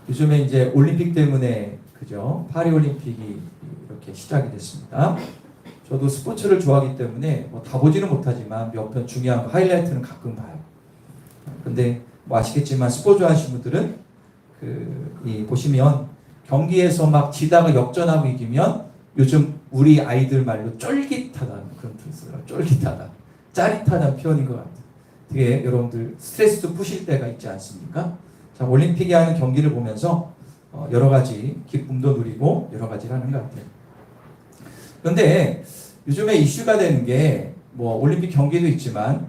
요즘에 이제 올림픽 때문에 그죠? 파리 올림픽이 이렇게 시작이 됐습니다. 저도 스포츠를 좋아하기 때문에 뭐 다 보지는 못하지만 몇 편 중요한 거, 하이라이트는 가끔 봐요. 근데 뭐 아시겠지만 스포츠 하시는 분들은 보시면 경기에서 막 지다가 역전하고 이기면 요즘 우리 아이들 말로 쫄깃하다는 그런 뜻으로 쫄깃하다, 짜릿하다는 표현인 것 같아요. 되게 여러분들 스트레스도 푸실 때가 있지 않습니까? 자, 올림픽이 하는 경기를 보면서 여러 가지 기쁨도 누리고 여러 가지를 하는 것 같아요. 그런데 요즘에 이슈가 되는 게 뭐 올림픽 경기도 있지만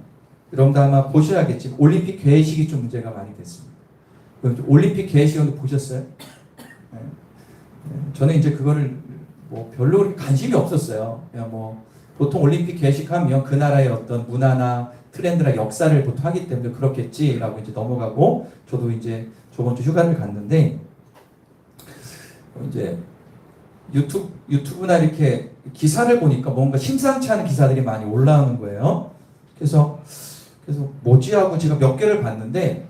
여러분도 아마 보셔야겠지만 올림픽 개회식이 좀 문제가 많이 됐습니다. 올림픽 개회식은 보셨어요? 네. 저는 이제 그거를 뭐 별로 그렇게 관심이 없었어요. 그냥 뭐 보통 올림픽 개회식하면 그 나라의 어떤 문화나 트렌드나 역사를 보통 하기 때문에 그렇겠지라고 이제 넘어가고, 저도 이제 저번 주 휴가를 갔는데 이제 유튜브나 이렇게 기사를 보니까 뭔가 심상치 않은 기사들이 많이 올라오는 거예요. 그래서 뭐지 하고 제가 몇 개를 봤는데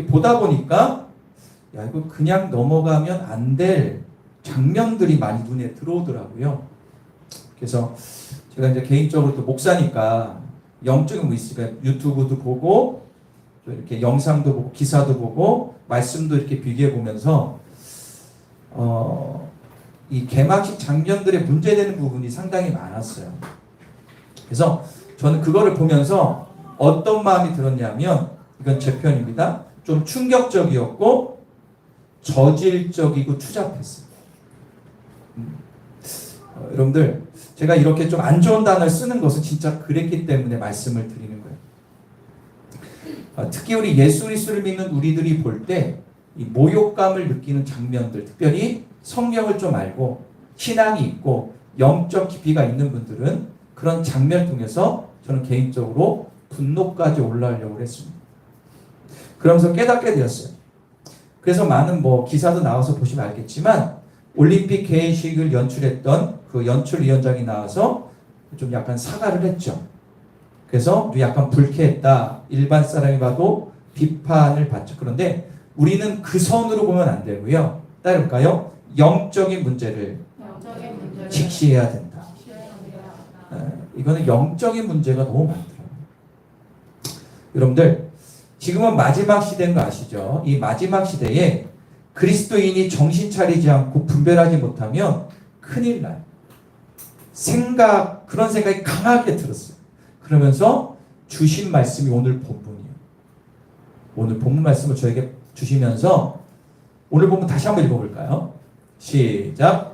보다 보니까 야, 이거 그냥 넘어가면 안 될 장면들이 많이 눈에 들어오더라고요. 그래서 제가 이제 개인적으로 또 목사니까 영적인 뭐 있으니까 유튜브도 보고 또 이렇게 영상도 보고 기사도 보고 말씀도 이렇게 비교해 보면서 이 개막식 장면들의 문제되는 부분이 상당히 많았어요. 그래서 저는 그거를 보면서 어떤 마음이 들었냐면, 이건 제 표현입니다. 좀 충격적이었고 저질적이고 추잡했어요. 여러분들, 제가 이렇게 좀 안 좋은 단어를 쓰는 것은 진짜 그랬기 때문에 말씀을 드리는 거예요. 특히 우리 예수 그리스도를 믿는 우리들이 볼 때 이 모욕감을 느끼는 장면들, 특별히 성경을 좀 알고 신앙이 있고 영적 깊이가 있는 분들은 그런 장면을 통해서 저는 개인적으로 분노까지 올라가려고 했습니다. 그러면서 깨닫게 되었어요. 그래서 많은 뭐 기사도 나와서 보시면 알겠지만 올림픽 개회식을 연출했던 그 연출위원장이 나와서 좀 약간 사과를 했죠. 그래서 약간 불쾌했다. 일반 사람이 봐도 비판을 받죠. 그런데 우리는 그 선으로 보면 안 되고요. 따를까요? 영적인 문제를 직시해야 된다. 이거는 영적인 문제가 너무 많더라고요. 여러분들, 지금은 마지막 시대인 거 아시죠? 이 마지막 시대에 그리스도인이 정신 차리지 않고 분별하지 못하면 큰일 나요. 그런 생각이 강하게 들었어요. 그러면서 주신 말씀이 오늘 본문이에요. 오늘 본문 말씀을 저에게 주시면서 오늘 본문 다시 한번 읽어볼까요? 시작.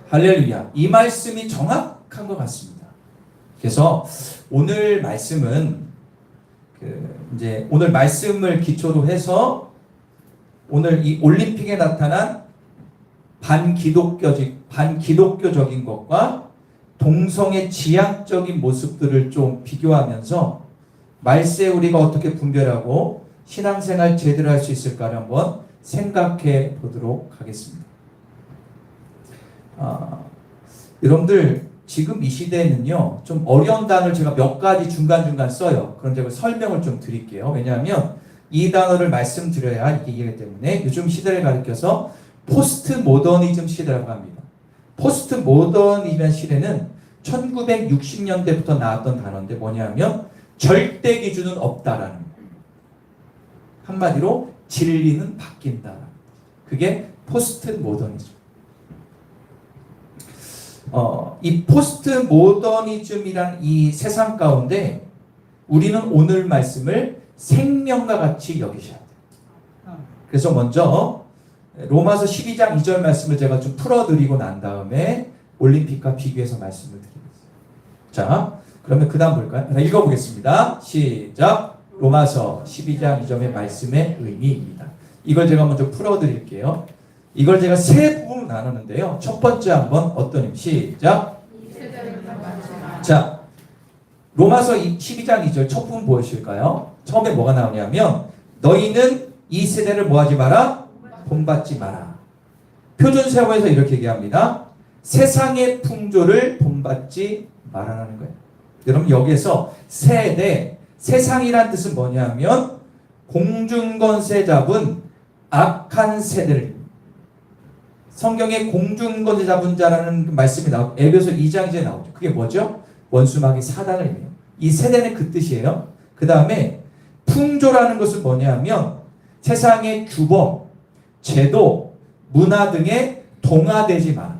할렐루야. 이 말씀이 정확한 것 같습니다. 그래서 오늘 말씀은 이제 오늘 말씀을 기초로 해서 오늘 이 올림픽에 나타난 반기독교적인 것과 동성의 지향적인 모습들을 좀 비교하면서 말세에 우리가 어떻게 분별하고 신앙생활 제대로 할 수 있을까를 한번 생각해 보도록 하겠습니다. 여러분들, 지금 이 시대에는요, 좀 어려운 단어를 제가 몇 가지 중간중간 써요. 그런 제가 설명을 좀 드릴게요. 왜냐하면 이 단어를 말씀드려야 이게 이해가 때문에 요즘 시대를 가리켜서 포스트 모더니즘 시대라고 합니다. 포스트 모더니즘 시대는 1960년대부터 나왔던 단어인데 뭐냐면 절대 기준은 없다라는 거예요. 한마디로 진리는 바뀐다. 그게 포스트 모더니즘. 이 포스트 모더니즘이란 이 세상 가운데 우리는 오늘 말씀을 생명과 같이 여기셔야 돼요. 그래서 먼저 로마서 12장 2절 말씀을 제가 좀 풀어드리고 난 다음에 올림픽과 비교해서 말씀을 드리겠습니다. 자, 그러면 그 다음 볼까요? 읽어보겠습니다. 시작. 로마서 12장 2절의 말씀의 의미입니다. 이걸 제가 먼저 풀어드릴게요. 이걸 제가 세 부분으로 나누는데요. 첫 번째 한번 어떤 의미? 시작. 자, 로마서 12장 2절 첫 부분 보여주실까요? 처음에 뭐가 나오냐면 너희는 이 세대를 뭐하지 마라? 본받지 마라. 표준세어에서 이렇게 얘기합니다. 세상의 풍조를 본받지 말아라는 거예요. 여러분 여기에서 세대, 세상이란 뜻은 뭐냐면 공중권세 잡은 악한 세대를, 성경에 공중권세 잡은 자라는 말씀이 나오고 에베소 2장에 나오죠. 그게 뭐죠? 원수마귀 사단을 의미해요. 이 세대는 그 뜻이에요. 그 다음에 풍조라는 것은 뭐냐면 세상의 규범, 제도, 문화 등에 동화되지 마라.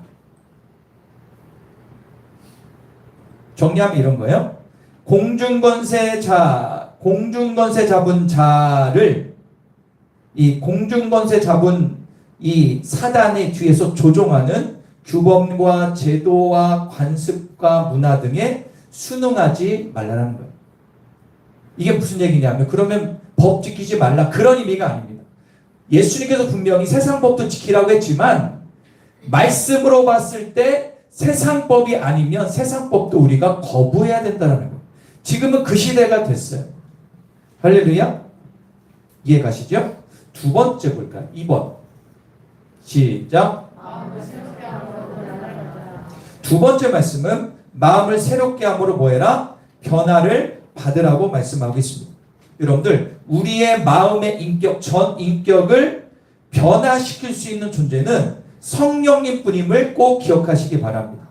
정리하면 이런 거예요. 공중권세 잡은 자를, 이 공중권세 잡은 이 사단의 뒤에서 조종하는 규범과 제도와 관습과 문화 등에 순응하지 말라는 거예요. 이게 무슨 얘기냐면 그러면 법 지키지 말라 그런 의미가 아닙니다. 예수님께서 분명히 세상 법도 지키라고 했지만 말씀으로 봤을 때 세상 법이 아니면 세상 법도 우리가 거부해야 된다는 거예요. 지금은 그 시대가 됐어요. 할렐루야. 이해 가시죠? 두 번째 볼까요? 2번. 시작. 두 번째 말씀은 마음을 새롭게 함으로 뭐해라? 변화를 받으라고 말씀하고 있습니다. 여러분들 우리의 마음의 인격, 전 인격을 변화시킬 수 있는 존재는 성령님 뿐임을 꼭 기억하시기 바랍니다.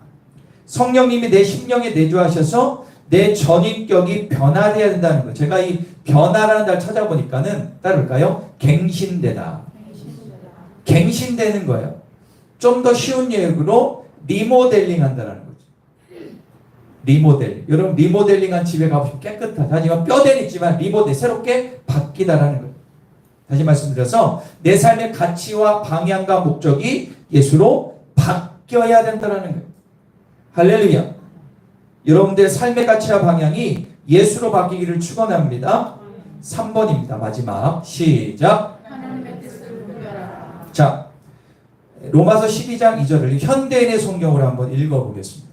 성령님이 내 심령에 내주하셔서 내 전인격이 변화되어야 된다는 거. 제가 이 변화라는 달 찾아보니까는 따를까요? 갱신되다. 갱신되는 거예요. 좀 더 쉬운 얘기로 리모델링 한다는 거죠. 리모델링. 여러분 리모델링한 집에 가보시면 깨끗하다. 하지만 뼈대는 있지만 리모델 새롭게 바뀌다라는 거예요. 다시 말씀드려서 내 삶의 가치와 방향과 목적이 예수로 바뀌어야 된다는 거예요. 할렐루야. 여러분들의 삶의 가치와 방향이 예수로 바뀌기를 축원합니다. 3번입니다. 마지막. 시작. 자, 로마서 12장 2절을 현대인의 성경으로 한번 읽어보겠습니다.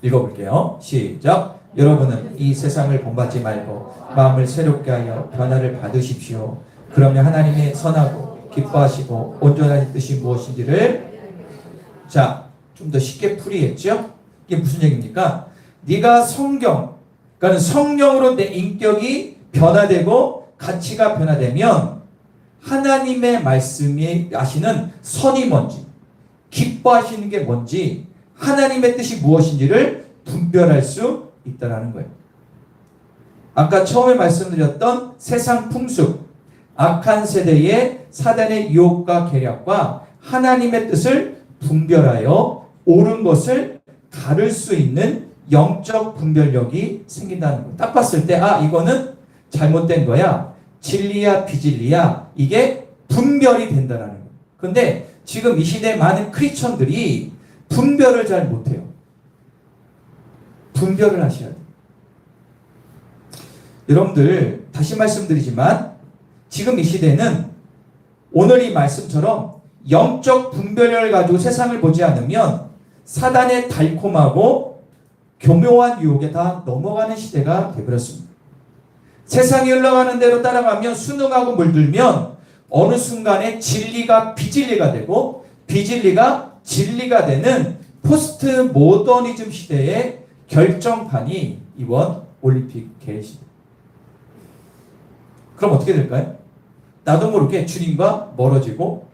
읽어볼게요. 시작. 여러분은 이 세상을 본받지 말고 마음을 새롭게 하여 변화를 받으십시오. 그러면 하나님의 선하고 기뻐하시고 온전한 뜻이 무엇인지를, 자, 좀 더 쉽게 풀이했죠? 이게 무슨 얘기입니까? 네가 성경, 그러니까 성령으로 내 인격이 변화되고 가치가 변화되면 하나님의 말씀이 하시는 선이 뭔지, 기뻐하시는 게 뭔지, 하나님의 뜻이 무엇인지를 분별할 수 있다는 거예요. 아까 처음에 말씀드렸던 세상 풍습, 악한 세대의 사단의 유혹과 계략과 하나님의 뜻을 분별하여 옳은 것을 가를 수 있는 영적 분별력이 생긴다는 거예요. 딱 봤을 때 아 이거는 잘못된 거야, 진리야 비진리야, 이게 분별이 된다는 거예요. 그런데 지금 이 시대 많은 크리스천들이 분별을 잘 못해요. 분별을 하셔야 돼요. 여러분들 다시 말씀드리지만 지금 이 시대는 오늘 이 말씀처럼 영적 분별력을 가지고 세상을 보지 않으면 사단의 달콤하고 교묘한 유혹에 다 넘어가는 시대가 되어버렸습니다. 세상이 흘러가는 대로 따라가면 순응하고 물들면 어느 순간에 진리가 비진리가 되고 비진리가 진리가 되는 포스트 모더니즘 시대의 결정판이 이번 올림픽 개시입니다. 그럼 어떻게 될까요? 나도 모르게 주님과 멀어지고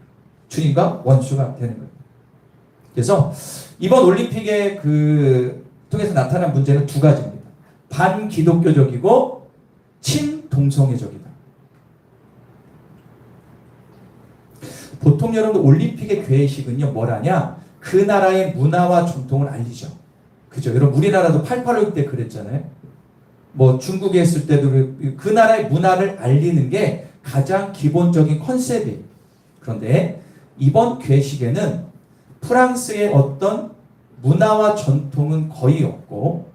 주님과 원수가 되는 거예요. 그래서 이번 올림픽의 통해서 나타난 문제는 두 가지입니다. 반기독교적이고 친동성애적이다. 보통 여러분 올림픽의 괴식은요 뭐라냐? 그 나라의 문화와 전통을 알리죠. 그죠? 여러분 우리나라도 8.85 때 그랬잖아요. 뭐 중국에 있을 때도 그 나라의 문화를 알리는 게 가장 기본적인 컨셉이에요. 그런데 이번 괴식에는 프랑스의 어떤 문화와 전통은 거의 없고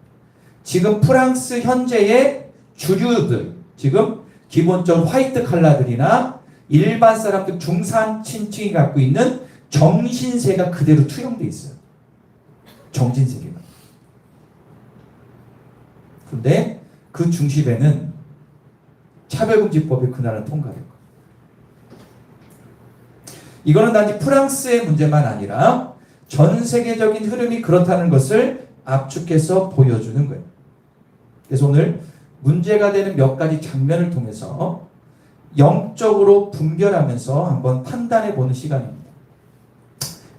지금 프랑스 현재의 주류들, 지금 기본적으로 화이트 칼라들이나 일반 사람들 중산층이 갖고 있는 정신세가 그대로 투영되어 있어요. 정신세계가. 그런데 그 중심에는 차별금지법이 그 나라를 통과될 거예요. 이거는 단지 프랑스의 문제만 아니라 전 세계적인 흐름이 그렇다는 것을 압축해서 보여주는 거예요. 그래서 오늘 문제가 되는 몇 가지 장면을 통해서 영적으로 분별하면서 한번 판단해 보는 시간입니다.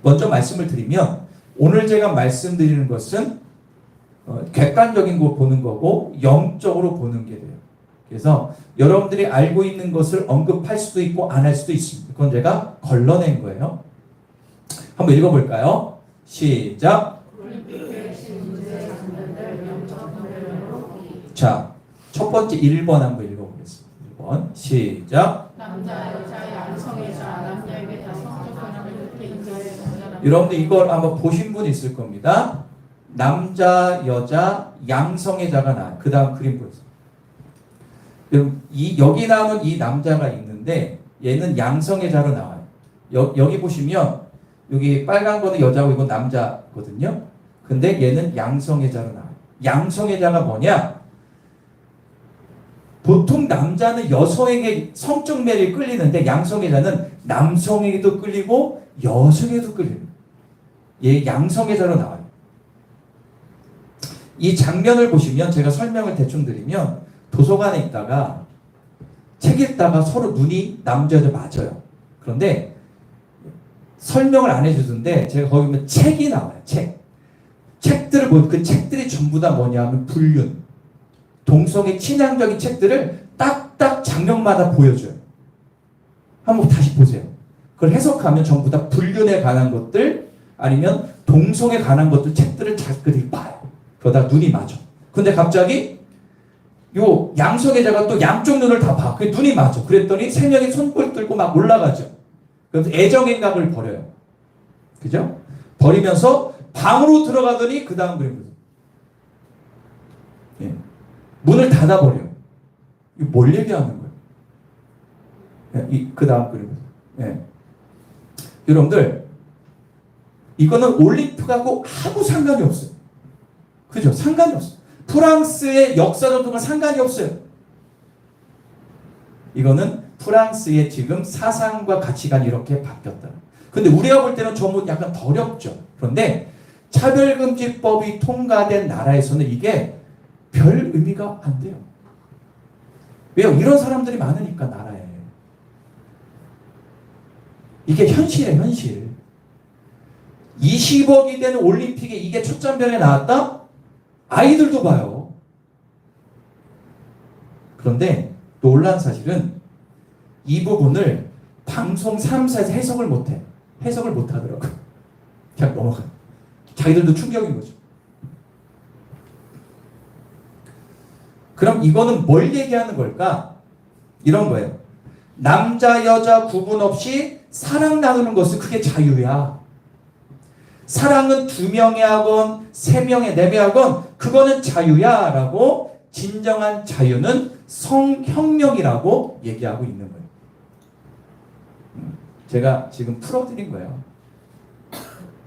먼저 말씀을 드리면 오늘 제가 말씀드리는 것은 객관적인 거 보는 거고 영적으로 보는 게 돼요. 그래서 여러분들이 알고 있는 것을 언급할 수도 있고 안 할 수도 있습니다. 그건 제가 걸러낸 거예요. 한번 읽어볼까요? 시작. 자, 첫 번째 1번 한번 읽어보겠습니다. 1번 시작. 남자, 여자, 양성애자, 남자에게 다 성적 권한을 높이 인자에 공전하는. 여러분들 이걸 아마 보신 분 있을 겁니다. 남자, 여자, 양성애자가 나와요. 그 다음 그림 보세요. 여기 나오는 이 남자가 있는데 얘는 양성애자로 나와요. 여기 보시면 여기 빨간 거는 여자고 이건 남자거든요. 근데 얘는 양성애자로 나와요. 양성애자가 뭐냐? 보통 남자는 여성에게 성적 매력이 끌리는데 양성애자는 남성에게도 끌리고 여성에게도 끌려요. 얘 양성애자로 나와요. 이 장면을 보시면 제가 설명을 대충 드리면 도서관에 있다가 책 읽다가 서로 눈이 남자 여자 맞아요. 그런데 설명을 안 해주던데 제가 거기 보면 책이 나와요. 책들을 보면 그 책들이 전부 다 뭐냐면 불륜, 동성애 친향적인 책들을 딱딱 장면마다 보여줘요. 한번 다시 보세요. 그걸 해석하면 전부 다 불륜에 관한 것들 아니면 동성애에 관한 것들 책들을 자기들이 봐요. 그러다 눈이 맞아. 근데 갑자기 요 양성애자가 또 양쪽 눈을 다 봐. 그 눈이 맞아. 그랬더니 세 명이 손을 들고 막 올라가죠. 그래서 애정행각을 벌여요. 그죠? 버리면서 방으로 들어가더니 그 다음 그림 보세요. 예. 문을 닫아버려요. 이거 뭘 얘기하는 거예요? 예. 그 다음 그림 보세요. 예. 여러분들 이거는 올림픽하고 아무 상관이 없어요. 그죠? 상관이 없어요. 프랑스의 역사전통과 상관이 없어요. 이거는 프랑스의 지금 사상과 가치관이 이렇게 바뀌었다. 근데 우리가 볼 때는 전부 약간 더럽죠. 그런데 차별금지법이 통과된 나라에서는 이게 별 의미가 안 돼요. 왜요? 이런 사람들이 많으니까 나라에. 이게 현실이에요, 현실. 20억이 되는 올림픽에 이게 첫 장면에 나왔다? 아이들도 봐요. 그런데 놀란 사실은 이 부분을 방송 3사에서 해석을 못해. 해석을 못하더라고요. 그냥 넘어가요. 자기들도 충격인 거죠. 그럼 이거는 뭘 얘기하는 걸까? 이런 거예요. 남자, 여자 구분 없이 사랑 나누는 것은 그게 자유야. 사랑은 2명이 하건 3명이 4명이 하건 그거는 자유야 라고 진정한 자유는 성혁명이라고 얘기하고 있는 거예요. 제가 지금 풀어드린 거예요.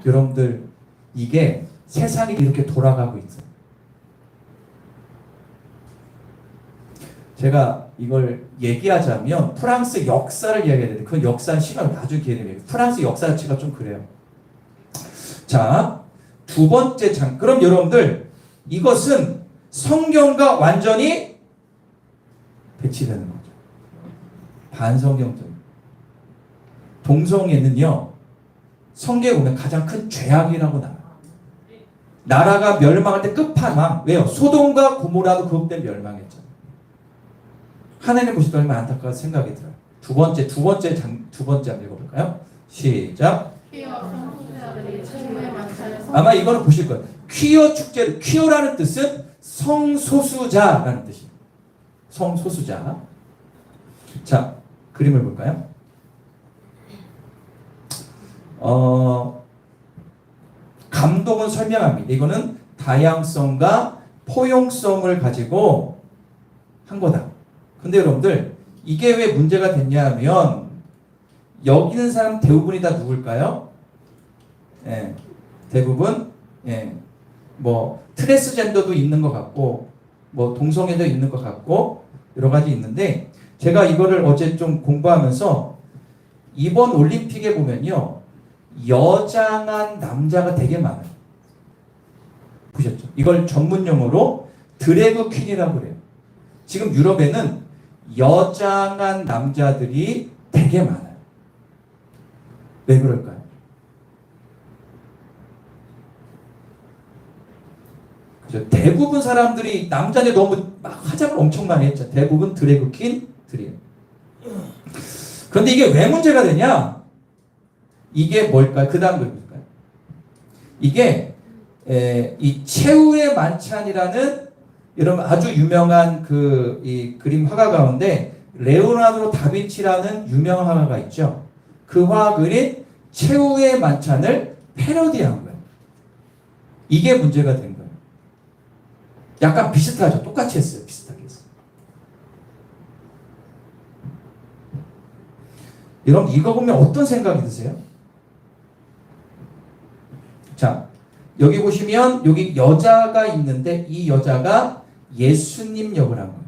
여러분들 이게 세상이 이렇게 돌아가고 있어요. 제가 이걸 얘기하자면 프랑스 역사를 이야기해야 되는데 그 역사는 시간을 나중에 기회를 얘기해요. 프랑스 역사 자체가 좀 그래요. 자, 두 번째 그럼 여러분들 이것은 성경과 완전히 배치되는 거죠. 반성경적. 동성애는요, 성경에 보면 가장 큰 죄악이라고 나와요. 나라가 멸망할 때 끝판왕. 왜요? 소돔과 고모라도 그것 때문에 멸망했잖아요. 하나님 보실 때 얼마나 안타까운 생각이 들어요. 두 번째 한번 읽어볼까요? 시작. 아마 이거는 보실 거예요. 퀴어 축제, 퀴어라는 뜻은 성소수자라는 뜻이에요. 성소수자. 자, 그림을 볼까요? 감독은 설명합니다. 이거는 다양성과 포용성을 가지고 한 거다. 근데 여러분들 이게 왜 문제가 됐냐 하면 여기 있는 사람 대부분이 다 누굴까요? 예, 대부분 뭐 트랜스젠더도 있는 것 같고 뭐 동성애도 있는 것 같고 여러 가지 있는데 제가 이거를 어제 좀 공부하면서 이번 올림픽에 보면요 여장한 남자가 되게 많아요. 보셨죠? 이걸 전문 용어로 드래그 퀸이라고 그래요. 지금 유럽에는 여장한 남자들이 되게 많아요. 왜 그럴까요? 그죠? 대부분 사람들이 남자들 너무 막 화장을 엄청 많이 했죠. 대부분 드래그 퀸들이에요. 그런데 이게 왜 문제가 되냐? 이게 뭘까요? 그 다음 볼까요? 이게 이 최후의 만찬이라는 여러분 아주 유명한 이 그림 화가 가운데 레오나르도 다빈치라는 유명한 화가가 있죠. 그 화가 그린 최후의 만찬을 패러디한 거예요. 이게 문제가 된 거예요. 약간 비슷하죠. 똑같이 했어요. 비슷하게 했어요. 여러분 이거 보면 어떤 생각이 드세요? 자, 여기 보시면 여기 여자가 있는데 이 여자가 예수님 역을 한 거예요.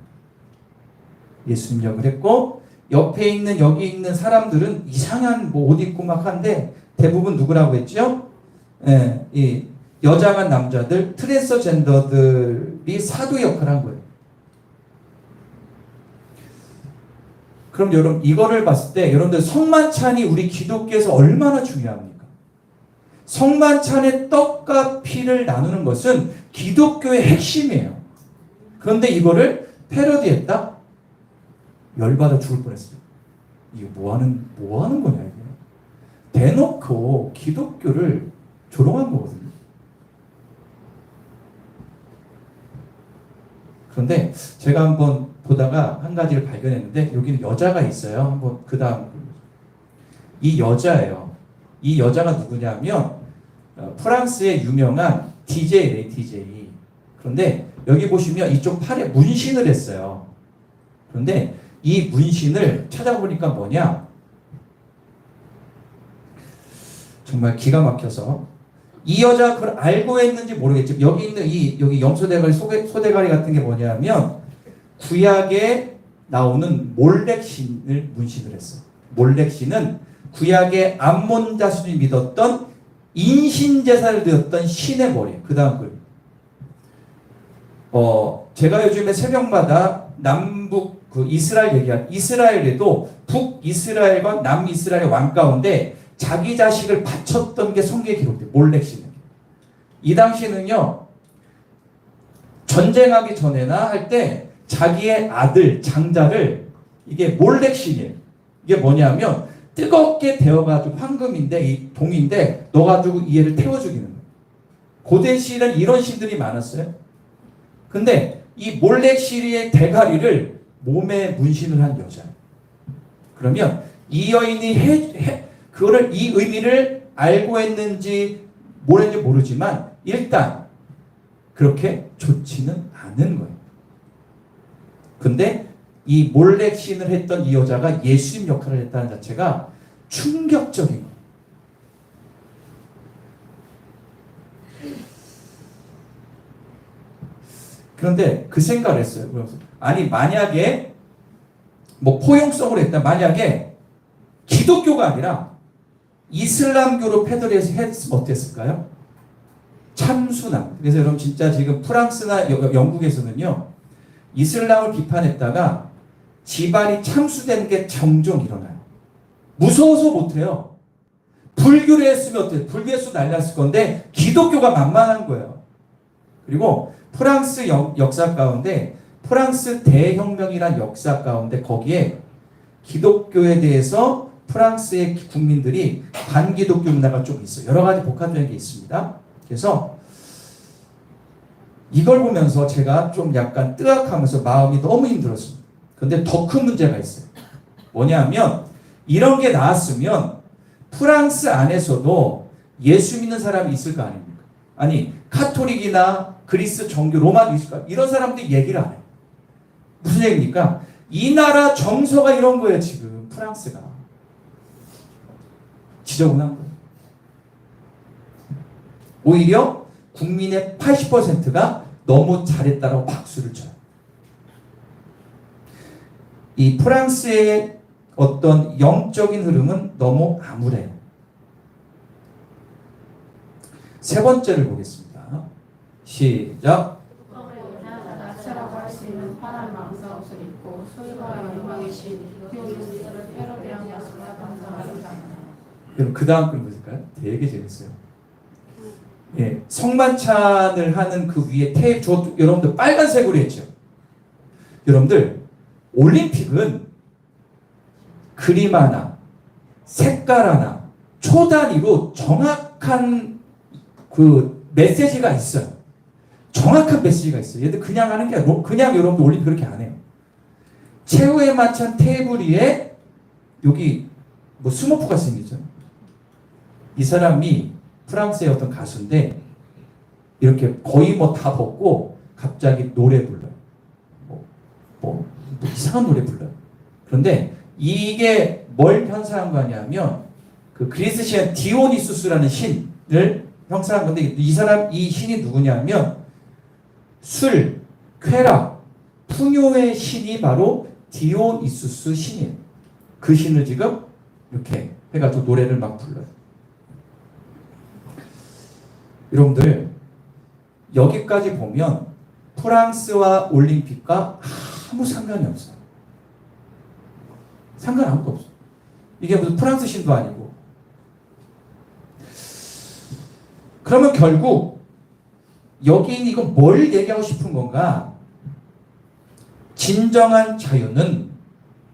예수님 역을 했고 옆에 있는 여기 있는 사람들은 이상한 뭐 옷 입고 막 한데 대부분 누구라고 했죠? 이 여자가 남자들 트랜스젠더들이 사도 역할을 한 거예요. 그럼 여러분 이거를 봤을 때 여러분들 성만찬이 우리 기독교에서 얼마나 중요합니까? 성만찬의 떡과 피를 나누는 것은 기독교의 핵심이에요. 그런데 이거를 패러디했다? 열받아 죽을 뻔했어요. 이게 뭐 하는 거냐 이게. 대놓고 기독교를 조롱한 거거든요. 그런데 제가 한번 보다가 한 가지를 발견했는데 여기는 여자가 있어요. 한번 그 다음 이 여자예요. 이 여자가 누구냐면 프랑스의 유명한 DJ래요. DJ. 그런데 여기 보시면 이쪽 팔에 문신을 했어요. 그런데 이 문신을 찾아보니까 뭐냐? 정말 기가 막혀서 이 여자 그걸 알고 했는지 모르겠지만 여기 있는 여기 염소대가리 소대가리 같은 게 뭐냐면 구약에 나오는 몰렉신을 문신을 했어요. 몰렉신은 구약의 암몬 자손이 믿었던 인신제사를 드렸던 신의 머리. 그 다음 글. 제가 요즘에 새벽마다 남북 이스라엘 얘기한 이스라엘에도 북이스라엘과 남이스라엘 왕 가운데 자기 자식을 바쳤던 게 성경에 기록돼요. 몰렉신은. 이 당시는요. 전쟁하기 전에나 할 때 자기의 아들 장자를 이게 몰렉신이에요. 이게 뭐냐면 뜨겁게 데워가지고 황금인데 이 동인데 넣어가지고 이 애를 태워 죽이는 거예요. 고대 시에는 이런 신들이 많았어요. 근데 이 몰렉시리의 대가리를 몸에 문신을 한 여자예요. 그러면 이 여인이 그거를 이 의미를 알고 했는지 뭐랬는지 모르지만 일단 그렇게 좋지는 않은 거예요. 근데 이 몰렉신을 했던 이 여자가 예수님 역할을 했다는 자체가 충격적인 거예요. 그런데 그 생각을 했어요. 아니 만약에 뭐 포용성으로 했다. 만약에 기독교가 아니라 이슬람교로 패러디해서 했으면 어땠을까요? 참순함. 그래서 여러분 진짜 지금 프랑스나 영국에서는요. 이슬람을 비판했다가 집안이 참수되는 게 종종 일어나요. 무서워서 못해요. 불교를 했으면 어때요? 불교에서 난리 났을 건데 기독교가 만만한 거예요. 그리고 프랑스 역사 가운데 프랑스 대혁명이란 역사 가운데 거기에 기독교에 대해서 프랑스의 국민들이 반기독교 문화가 좀 있어요. 여러 가지 복합적인 게 있습니다. 그래서 이걸 보면서 제가 좀 약간 뜨악하면서 마음이 너무 힘들었습니다. 그런데 더 큰 문제가 있어요. 뭐냐면 이런 게 나왔으면 프랑스 안에서도 예수 믿는 사람이 있을 거 아닙니까? 아니 카톨릭이나 그리스 정교 로마도 있을까? 이런 사람들이 얘기를 안 해요. 무슨 얘기입니까? 이 나라 정서가 이런 거예요. 지금 프랑스가 지저분한 거예요. 오히려 국민의 80%가 너무 잘했다라고 박수를 쳐요. 이 프랑스의 어떤 영적인 흐름은 너무 암울해요. 세 번째를 보겠습니다. 시작. 나체라고 할 수 있는 파란 망사 옷을 입고 소유와 영광의 신 디오니소스를 헤로데랑 야수가 감사하리라. 여러분 그 다음 글 보실까요? 되게 재밌어요. 예, 성만찬을 하는 그 위에 테이프, 저 여러분들 빨간색으로 했죠. 여러분들 올림픽은 그림 하나, 색깔 하나, 초 단위로 정확한 그 메시지가 있어요. 정확한 메시지가 있어요. 얘들 그냥 하는 게 아니고 그냥 여러분들 올림픽 그렇게 안 해요. 최후의 만찬 테이블 위에 여기 뭐 스머프가 생기죠. 이 사람이 프랑스의 어떤 가수인데 이렇게 거의 뭐 다 벗고 갑자기 노래 불러요. 뭐 이상한 노래 불러요. 그런데 이게 뭘 형상한 거냐면 그 그리스 신 디오니수스라는 신을 형상한 건데 이 신이 누구냐면 술, 쾌락, 풍요의 신이 바로 디오니수스 신이에요. 그 신을 지금 이렇게 해가지고 노래를 막 불러요. 여러분들 여기까지 보면 프랑스와 올림픽과 아무 상관이 없어요. 상관 아무것도 없어요. 이게 무슨 프랑스 신도 아니고. 그러면 결국 여기는 이건 뭘 얘기하고 싶은 건가? 진정한 자유는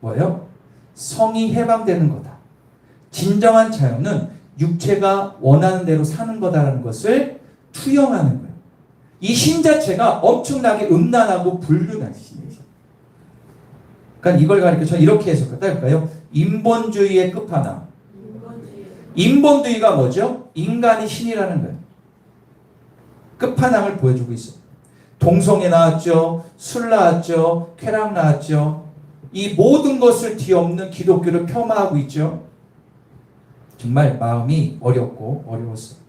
뭐예요? 성이 해방되는 거다. 진정한 자유는 육체가 원하는 대로 사는 거다라는 것을 투영하는 거예요. 이 신 자체가 엄청나게 음란하고 불륜한 신이에요. 그러니까 이걸 가리켜 저는 이렇게 해석할까요? 인본주의의 끝판왕. 인본주의가 뭐죠? 인간이 신이라는 거예요. 끝판왕을 보여주고 있어요. 동성애 나왔죠. 술 나왔죠. 쾌락 나왔죠. 이 모든 것을 뒤엎는 기독교를 폄하하고 있죠. 정말 마음이 어렵고 어려웠어요.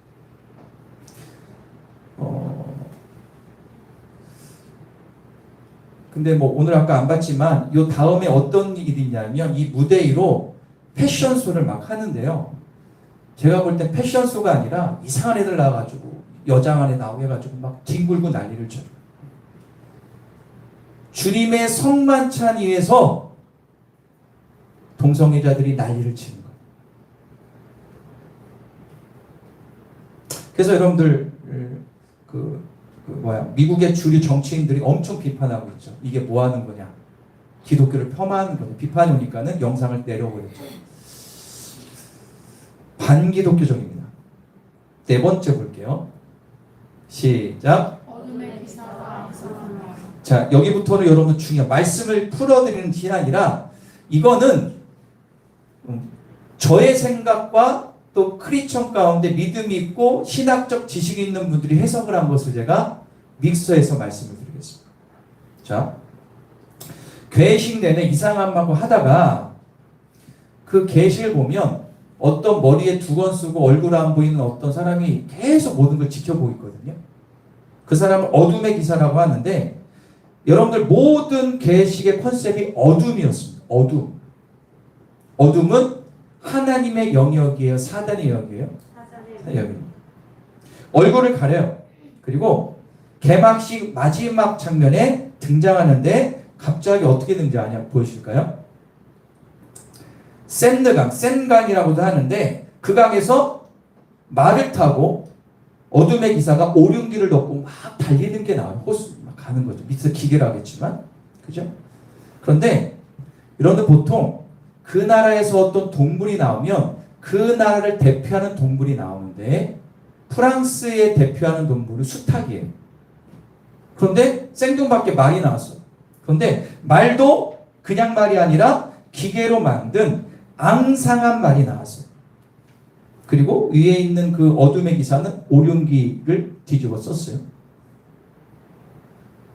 근데 뭐 오늘 아까 안 봤지만 이 다음에 어떤 일이 있냐면 이 무대 위로 패션쇼를 막 하는데요. 제가 볼 땐 패션쇼가 아니라 이상한 애들 나와가지고 여장 안에 나오게 해가지고 막 뒹굴고 난리를 쳐요. 주님의 성만찬 위에서 동성애자들이 난리를 치는 거예요. 그래서 여러분들 미국의 주류 정치인들이 엄청 비판하고 있죠. 이게 뭐 하는 거냐? 기독교를 폄하하는 거냐? 비판이 오니까는 영상을 내려버렸죠. 반기독교적입니다. 네 번째 볼게요. 시작. 어둠의 기사가 앞서가며 자, 여기부터는 여러분 중요한 말씀을 풀어드리는 게 아니라 이거는 저의 생각과 또 크리스천 가운데 믿음이 있고 신학적 지식이 있는 분들이 해석을 한 것을 제가 믹서해서 말씀을 드리겠습니다. 자, 괴식 내내 이상한 말고 하다가 그 괴식을 보면 어떤 머리에 두건 쓰고 얼굴 안 보이는 어떤 사람이 계속 모든 걸 지켜보고 있거든요. 그 사람을 어둠의 기사라고 하는데 여러분들 모든 괴식의 컨셉이 어둠이었습니다. 어둠. 어둠은 하나님의 영역이에요? 사단의 영역이에요? 사단의 영역입니다. 얼굴을 가려요. 그리고 개막식 마지막 장면에 등장하는데 갑자기 어떻게 등장하냐 보여주실까요? 샌드강, 센강이라고도 하는데 그 강에서 말을 타고 어둠의 기사가 오륜기를 덮고 막 달리는 게 나와요. 호수 막 가는 거죠. 밑에서 기계를 하겠지만. 그죠? 그런데 여러분들 보통 그 나라에서 어떤 동물이 나오면 그 나라를 대표하는 동물이 나오는데 프랑스에 대표하는 동물은 수탉이에요. 그런데 생뚱밖에 말이 나왔어요. 그런데 말도 그냥 말이 아니라 기계로 만든 앙상한 말이 나왔어요. 그리고 위에 있는 그 어둠의 기사는 오륜기를 뒤집어 썼어요.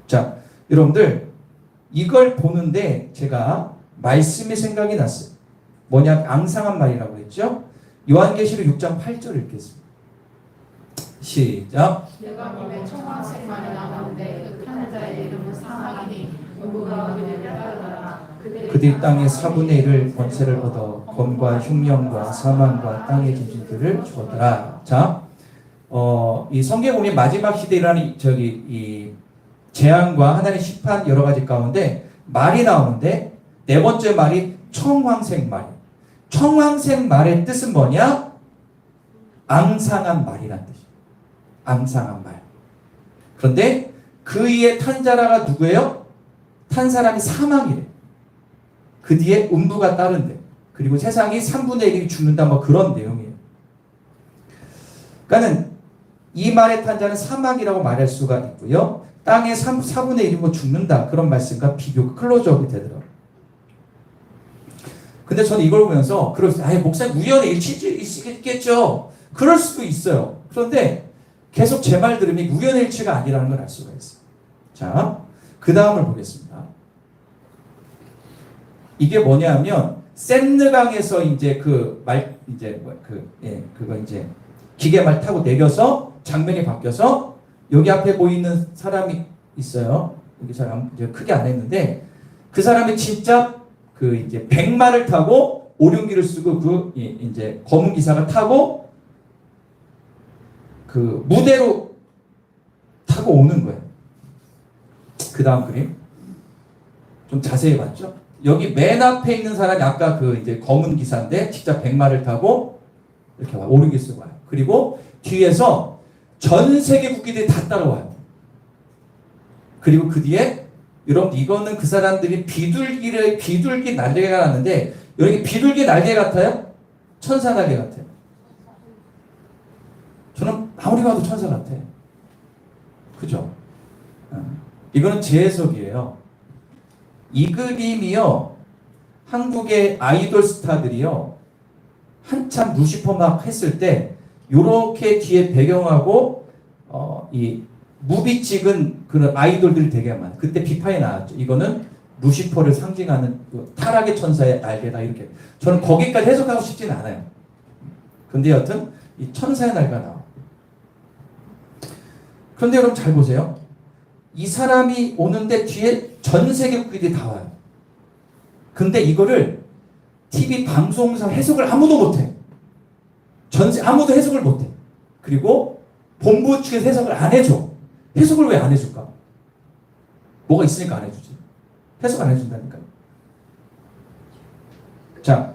자, 여러분들 이걸 보는데 제가 말씀의 생각이 났어요. 뭐냐? 앙상한 말이라고 했죠? 요한계시록 6장 8절 읽겠습니다. 시작. 내가 몸에 청황색 말이 나오는데 그 타는 자의 이름은 사망이니 누구가 그들을 따르더라. 그들이 땅의 4분의 1을 권세를 얻어 검과 흉령과 사망과 땅의 짐승들을 주었더라. 자, 이 성경에 보면 마지막 시대라는 이 재앙과 하나님의 심판 여러 가지 가운데 말이 나오는데 네 번째 말이 청황색 말. 청황색 말의 뜻은 뭐냐? 앙상한 말이란 뜻이에요. 앙상한 말. 그런데 그 위에 탄 자라가 누구예요? 탄 사람이 사망이래. 그 뒤에 음부가 따른대. 그리고 세상이 3분의 1이 죽는다 뭐 그런 내용이에요. 그러니까는 이 말의 탄 자는 사망이라고 말할 수가 있고요. 땅의 4분의 1이 뭐 죽는다 그런 말씀과 비교 클로즈업이 되더라고요. 근데 저는 이걸 보면서 목사님 우연의 일치겠죠. 그럴 수도 있어요. 그런데 계속 제 말 들으면 우연의 일치가 아니라는 걸 알 수가 있어요. 자, 그 다음을 보겠습니다. 이게 뭐냐면 센느강에서 이제 기계말 타고 내려서 장면이 바뀌어서 여기 앞에 보이는 사람이 있어요. 여기 사람 이제 크게 안 했는데 그 사람이 진짜 그 이제 백마를 타고 오륜기를 쓰고 이제 검은 기사가 타고 그 무대로 타고 오는 거예요. 그 다음 그림 좀 자세히 봤죠? 여기 맨 앞에 있는 사람이 아까 그 이제 검은 기사인데 진짜 백마를 타고 이렇게 와요. 오륜기 쓰고 와요. 그리고 뒤에서 전 세계 국기들이 다 따라와요. 그리고 그 뒤에 여러분 이거는 그 사람들이 비둘기 날개가 났는데 여기 비둘기 날개 같아요? 천사 날개 같아요? 저는 아무리 봐도 천사 같아. 그죠? 이거는 제 해석이에요. 이 그림이요. 한국의 아이돌 스타들이요. 한참 루시퍼 막 했을 때 요렇게 뒤에 배경하고 이 무비 찍은 그런 아이돌들이 되게 많아요. 그때 비판이 나왔죠. 이거는 루시퍼를 상징하는 그 타락의 천사의 날개다 이렇게. 저는 거기까지 해석하고 싶지는 않아요. 근데 여튼 이 천사의 날개가 나와. 그런데 여러분 잘 보세요. 이 사람이 오는데 뒤에 전 세계 국기들이 다 와요. 근데 이거를 TV 방송사 해석을 아무도 못해. 아무도 해석을 못해. 그리고 본부 측에서 해석을 안 해줘. 해석을 왜 안 해줄까? 뭐가 있으니까 안 해주지. 해석 안 해준다니까요. 자,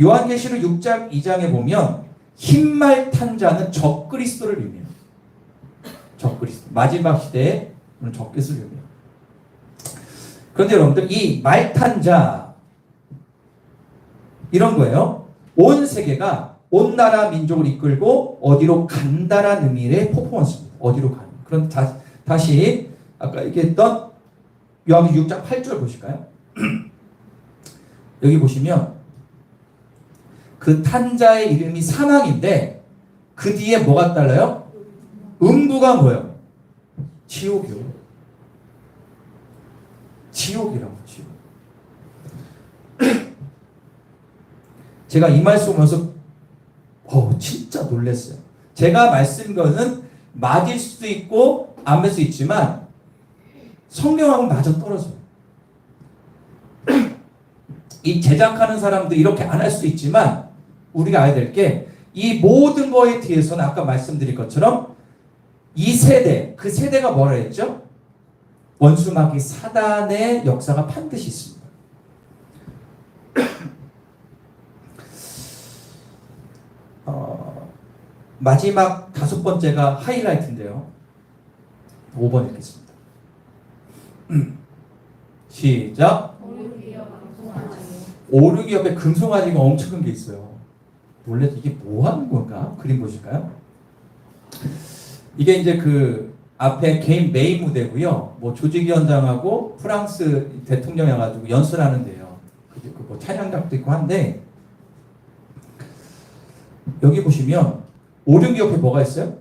요한계시록 6장 2장에 보면 흰말 탄 자는 적그리스도를 의미해요. 적그리스도. 마지막 시대에 적그리스도를 의미해요. 그런데 여러분들 이 말 탄 자 이런 거예요. 온 세계가 온 나라 민족을 이끌고 어디로 간다라는 의미의 퍼포먼스입니다. 어디로 가는. 그럼 다시 아까 얘기했던 요한계시록 6장 8절 보실까요? 여기 보시면 그 탄자의 이름이 사망인데 그 뒤에 뭐가 달라요? 음부가 뭐예요? 지옥이요. 지옥이라고 지옥. 제가 이 말씀 보면서 진짜 놀랐어요. 제가 말씀 거는 맞을 수도 있고 안 맞을 수 있지만 성경하고는 맞아 떨어져요. 이 제작하는 사람도 이렇게 안 할 수도 있지만 우리가 알아야 될 게 이 모든 거에 뒤에서는 아까 말씀드린 것처럼 이 세대, 그 세대가 뭐라 했죠? 원수마귀 사단의 역사가 반드시 있습니다. 마지막 5번째가 하이라이트인데요. 5번 읽겠습니다. 시작. 오르기 옆에 금송아지가 엄청 큰 게 있어요. 원래 이게 뭐 하는 건가? 그림 보실까요? 이게 이제 그 앞에 개인 메인 무대고요. 뭐 조직위원장하고 프랑스 대통령이 와가지고 연설하는데요. 그리고 뭐 찬양각도 있고 한데 여기 보시면 오륜기 옆에 뭐가 있어요?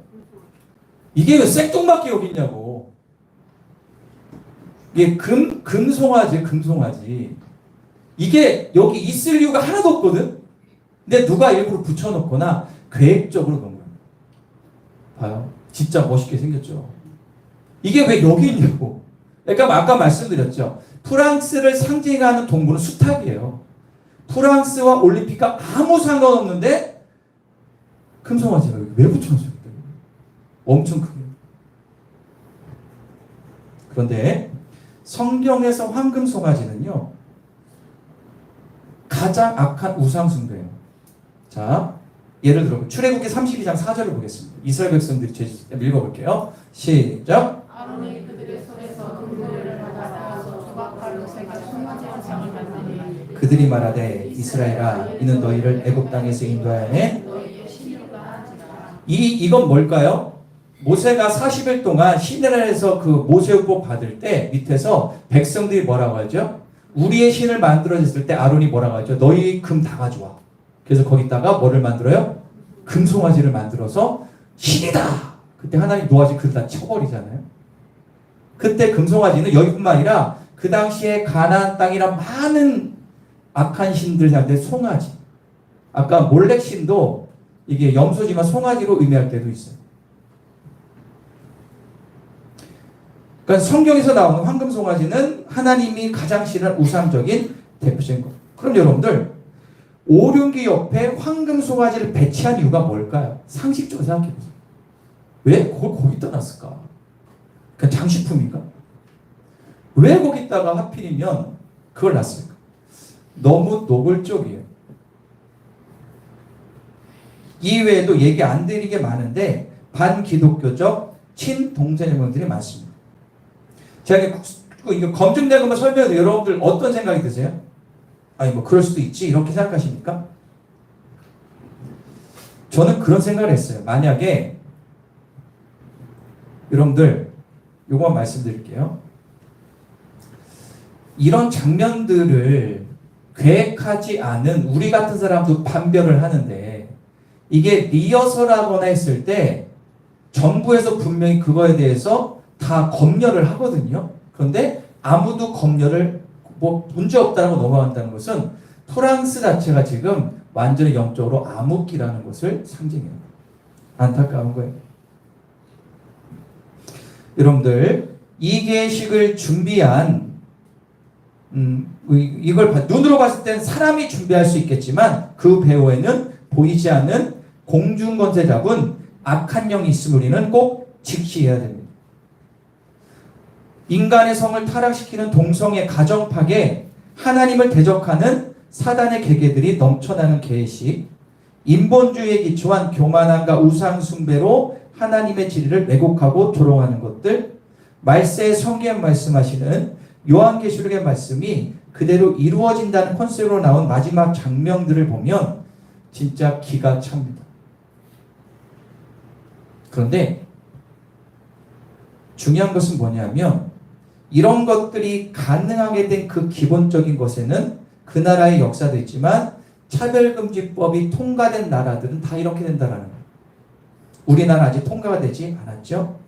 이게 왜 생뚱맞게 여기 있냐고. 이게 금송아지, 금송아지. 이게 여기 있을 이유가 하나도 없거든? 근데 누가 일부러 붙여놓거나 계획적으로 넣은 거야. 봐요. 진짜 멋있게 생겼죠? 이게 왜 여기 있냐고. 그러니까 아까 말씀드렸죠. 프랑스를 상징하는 동물은 수탉이에요. 프랑스와 올림픽과 아무 상관없는데 금송아지가 여기 왜 붙여놨어요? 엄청 크게. 그런데 성경에서 황금 송아지는요, 가장 악한 우상 숭배예요. 자, 예를 들어 출애굽기 32장 4절을 보겠습니다. 이스라엘 백성들이 죄짓을 때 읽어볼게요. 시작. 아론이 그들의 손에서 금고리를 받아서 조각칼로 새겨 송아지의 장을 만드니 그들이 말하되 이스라엘아 이는 너희를 애굽 땅에서 인도하였네. 너희의 신이로가 하지라. 이건 뭘까요? 모세가 40일 동안 시내산에서 그 모세율법 받을 때 밑에서 백성들이 뭐라고 하죠? 우리의 신을 만들어졌을 때 아론이 뭐라고 하죠? 너희 금 다 가져와. 그래서 거기다가 뭐를 만들어요? 금송아지를 만들어서 신이다. 그때 하나님 노아지 그들 다 쳐버리잖아요. 그때 금송아지는 여기뿐만 아니라 그 당시에 가나안 땅이라 많은 악한 신들한테 송아지. 아까 몰렉 신도 이게 염소지만 송아지로 의미할 때도 있어요. 그러니까 성경에서 나오는 황금 송아지는 하나님이 가장 싫어하는 우상적인 대표적인 것. 그럼 여러분들 오륜기 옆에 황금 송아지를 배치한 이유가 뭘까요? 상식적으로 생각해 보세요. 왜 그걸 거기다 놨을까? 그냥 장식품인가? 왜 거기다가 하필이면 그걸 놨을까? 너무 노골적이에요. 이외에도 얘기 안 되는 게 많은데 반기독교적 친동성애자들이 많습니다. 제가 이거 검증된 것만 설명해도 여러분들 어떤 생각이 드세요? 아니 뭐 그럴 수도 있지 이렇게 생각하십니까? 저는 그런 생각을 했어요. 만약에 여러분들 요거 말씀드릴게요. 이런 장면들을 계획하지 않은 우리 같은 사람도 판별을 하는데 이게 리허설하거나 했을 때 정부에서 분명히 그거에 대해서 다 검열을 하거든요. 그런데 아무도 검열을 뭐 문제 없다고 넘어간다는 것은 프랑스 자체가 지금 완전히 영적으로 암흑기라는 것을 상징해요. 안타까운 거예요. 여러분들 이 계식을 준비한 이걸 눈으로 봤을 땐 사람이 준비할 수 있겠지만 그 배후에는 보이지 않는 공중권세 잡은 악한 영이 있음을 우리는 꼭 직시해야 됩니다. 인간의 성을 타락시키는 동성애 가정 파괴, 하나님을 대적하는 사단의 계계들이 넘쳐나는 계식, 인본주의에 기초한 교만함과 우상 숭배로 하나님의 진리를 왜곡하고 조롱하는 것들, 말세의 성경 말씀하시는 요한계시록의 말씀이 그대로 이루어진다는 컨셉으로 나온 마지막 장면들을 보면 진짜 기가 찹니다. 그런데 중요한 것은 뭐냐면 이런 것들이 가능하게 된 그 기본적인 것에는 그 나라의 역사도 있지만 차별금지법이 통과된 나라들은 다 이렇게 된다는 거예요. 우리나라 아직 통과가 되지 않았죠.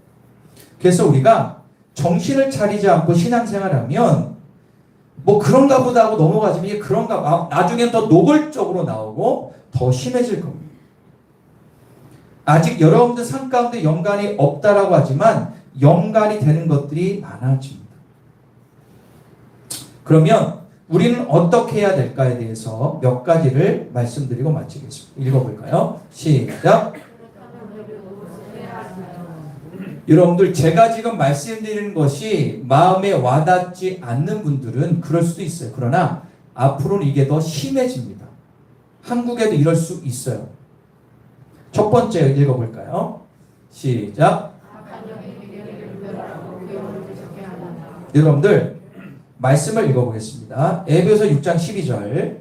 그래서 우리가 정신을 차리지 않고 신앙생활하면 뭐 그런가 보다 하고 넘어가지만 이게 그런가 나중엔 더 노골적으로 나오고 더 심해질 겁니다. 아직 여러분들 삶 가운데 연관이 없다라고 하지만 연관이 되는 것들이 많아집니다. 그러면 우리는 어떻게 해야 될까에 대해서 몇 가지를 말씀드리고 마치겠습니다. 읽어볼까요? 시작. 여러분들 제가 지금 말씀드리는 것이 마음에 와닿지 않는 분들은 그럴 수도 있어요. 그러나 앞으로는 이게 더 심해집니다. 한국에도 이럴 수 있어요. 첫 번째 읽어볼까요? 시작. 여러분들 말씀을 읽어보겠습니다. 에베소 6장 12절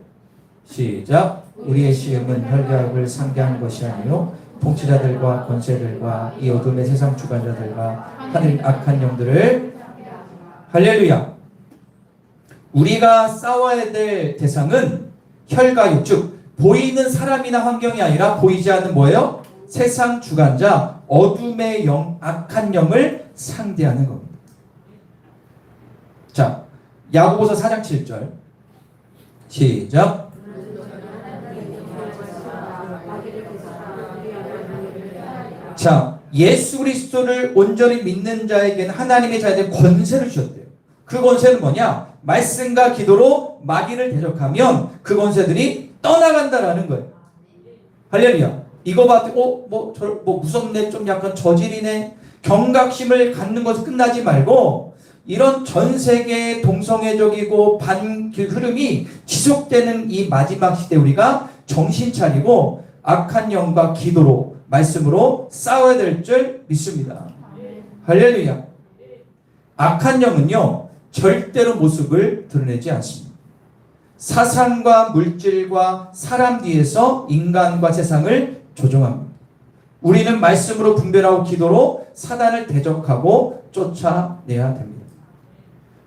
시작. 우리의 시험은 혈기악을 상대하는 것이 아니요 통치자들과 권세들과 이 어둠의 세상 주관자들과 하늘 악한 영들을 할렐루야. 우리가 싸워야 될 대상은 혈과 육, 즉 보이는 사람이나 환경이 아니라 보이지 않는 뭐예요? 세상 주관자 어둠의 영, 악한 영을 상대하는 겁니다. 자, 야고보서 4장 7절 시작. 자, 예수 그리스도를 온전히 믿는 자에게는 하나님의 자녀의 권세를 주셨대요. 그 권세는 뭐냐? 말씀과 기도로 마귀를 대적하면 그 권세들이 떠나간다라는 거예요. 할렐루야. 이거 봐도 뭐 무섭네, 좀 약간 저질이네, 경각심을 갖는 것은 끝나지 말고 이런 전 세계 동성애적이고 반길 흐름이 지속되는 이 마지막 시대 우리가 정신 차리고 악한 영과 기도로 말씀으로 싸워야 될 줄 믿습니다. 할렐루야. 악한 영은요 절대로 모습을 드러내지 않습니다. 사상과 물질과 사람 뒤에서 인간과 세상을 조종합니다. 우리는 말씀으로 분별하고 기도로 사단을 대적하고 쫓아내야 됩니다.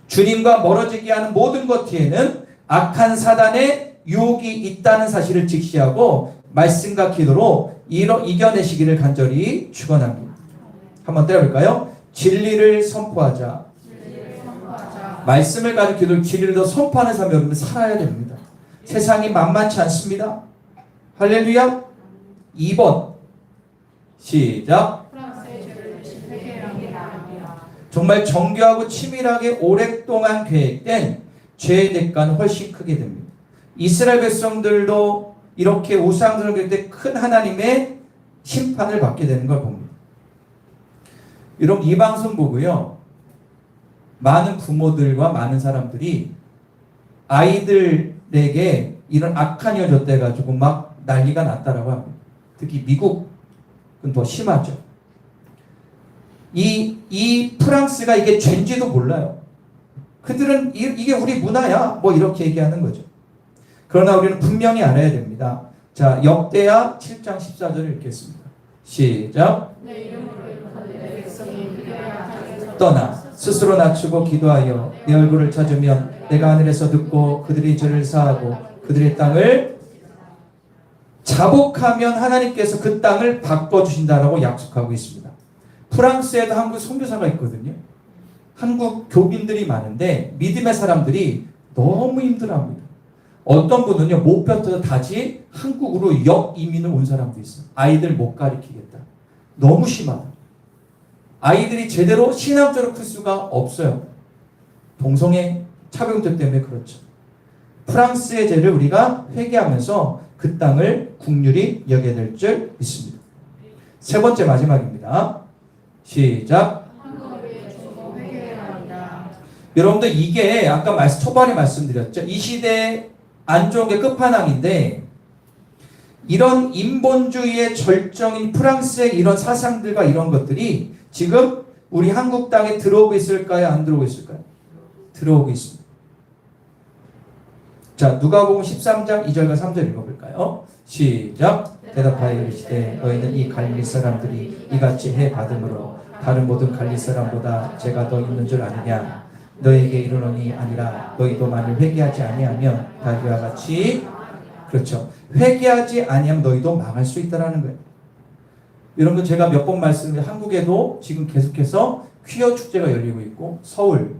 주님과 멀어지게 하는 모든 것 뒤에는 악한 사단의 유혹이 있다는 사실을 직시하고 말씀과 기도로 이겨내시기를 간절히 축원합니다. 한번 떼어볼까요? 진리를 선포하자. 말씀을 가지고 기도를 진리를 더 선포하는 삶을 여러분 살아야 됩니다. 세상이 만만치 않습니다. 할렐루야. 2번 시작. 정말 정교하고 치밀하게 오랫동안 계획된 죄의 대가는 훨씬 크게 됩니다. 이스라엘 백성들도 이렇게 우상들을 그릴 때 큰 하나님의 심판을 받게 되는 걸 봅니다. 여러분 이 방송 보고요 많은 부모들과 많은 사람들이 아이들에게 이런 악한 일 줬대가지고 막 난리가 났다라고 합니다. 특히 미국은 더 심하죠. 이 프랑스가 이게 죄인지도 몰라요. 그들은 이게 우리 문화야 뭐 이렇게 얘기하는 거죠. 그러나 우리는 분명히 알아야 됩니다. 자, 역대하 7장 14절을 읽겠습니다. 시작. 내 이름으로 내 백성이 떠나 스스로 낮추고 기도하여 내 얼굴을 찾으면 내가 하늘에서 듣고 그들의 죄를 사하고 그들의 땅을 자복하면 하나님께서 그 땅을 바꿔주신다라고 약속하고 있습니다. 프랑스에도 한국 선교사가 있거든요. 한국 교민들이 많은데 믿음의 사람들이 너무 힘들어합니다. 어떤 분은요 못 뱉어서 다시 한국으로 역이민을 온 사람도 있어요. 아이들 못 가르치겠다. 너무 심하다. 아이들이 제대로 신앙적으로 클 수가 없어요. 동성애 차별금지 때문에 그렇죠. 프랑스의 죄를 우리가 회개하면서 그 땅을 국률이 여겨야 될 줄 믿습니다. 세 번째 마지막입니다. 시작. 여러분들 이게 아까 초반에 말씀드렸죠. 이 시대에 안 좋은 게 끝판왕인데 이런 인본주의의 절정인 프랑스의 이런 사상들과 이런 것들이 지금 우리 한국 땅에 들어오고 있을까요? 안 들어오고 있을까요? 들어오고 있습니다. 자, 누가복음 13장 2절과 3절 읽어볼까요? 시작. 대답하여 이르시되 너희는 이 갈릴리 사람들이 이같이 해 받음으로 다른 모든 갈릴리 사람보다 죄가 더 있는 줄 아느냐? 너에게 이르노니 아니라 너희도 만일 회개하지 아니하면 다 그와 같이 그렇죠. 회개하지 아니하면 너희도 망할 수 있다라는 거예요. 여러분 제가 몇 번 말씀드린 한국에도 지금 계속해서 퀴어 축제가 열리고 있고 서울,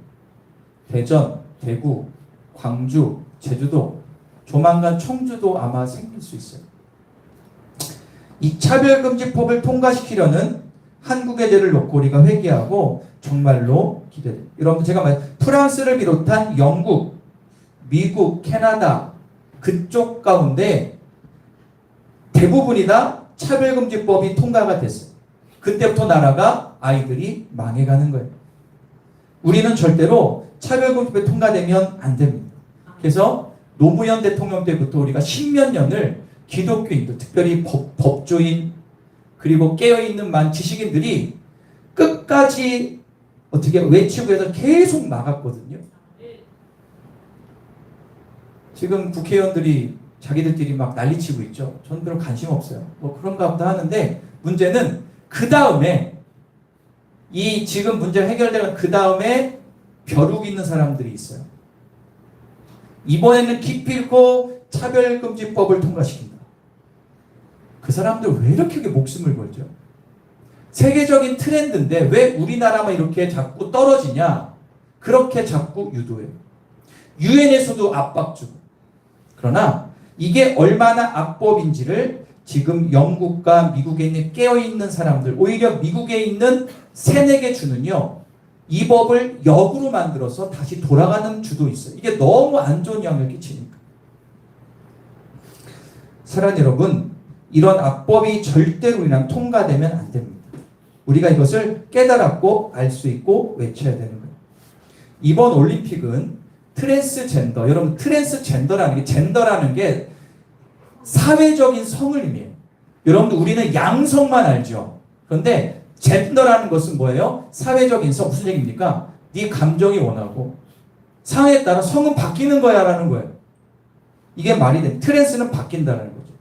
대전, 대구, 광주, 제주도, 조만간 청주도 아마 생길 수 있어요. 이 차별금지법을 통과시키려는 한국의 죄를 놓고 우리가 회개하고 정말로 기대돼요. 여러분 제가 프랑스를 비롯한 영국, 미국, 캐나다 그쪽 가운데 대부분이 다 차별금지법이 통과가 됐어요. 그때부터 나라가 아이들이 망해가는 거예요. 우리는 절대로 차별금지법이 통과되면 안 됩니다. 그래서 노무현 대통령 때부터 우리가 십몇 년을 기독교인들, 특별히 법조인 그리고 깨어있는 많은 지식인들이 끝까지 어떻게 외치고 해서 계속 막았거든요. 지금 국회의원들이 자기들끼리 막 난리치고 있죠. 저는 그런 관심 없어요. 뭐 그런가 보다 하는데 문제는 그 다음에 이 지금 문제가 해결되는 그 다음에 벼룩 있는 사람들이 있어요. 이번에는 기필코 차별금지법을 통과시킨다. 그 사람들 왜 이렇게 목숨을 걸죠? 세계적인 트렌드인데 왜 우리나라만 이렇게 자꾸 떨어지냐? 그렇게 자꾸 유도해요. 유엔에서도 압박 주고. 그러나 이게 얼마나 악법인지를 지금 영국과 미국에 있는 깨어있는 사람들, 오히려 미국에 있는 새내게 주는요, 이 법을 역으로 만들어서 다시 돌아가는 주도 있어요. 이게 너무 안 좋은 영향을 끼치니까. 사랑하는 여러분, 이런 악법이 절대로 우리랑 통과되면 안 됩니다. 우리가 이것을 깨달았고 알 수 있고 외쳐야 되는 거예요. 이번 올림픽은 트랜스젠더, 여러분 젠더라는 게 사회적인 성을 의미해요. 여러분들 우리는 양성만 알죠. 그런데 젠더라는 것은 뭐예요? 사회적인 성. 무슨 얘기입니까? 네 감정이 원하고 상황에 따라 성은 바뀌는 거야 라는 거예요. 이게 말이 돼. 트랜스는 바뀐다는 거죠.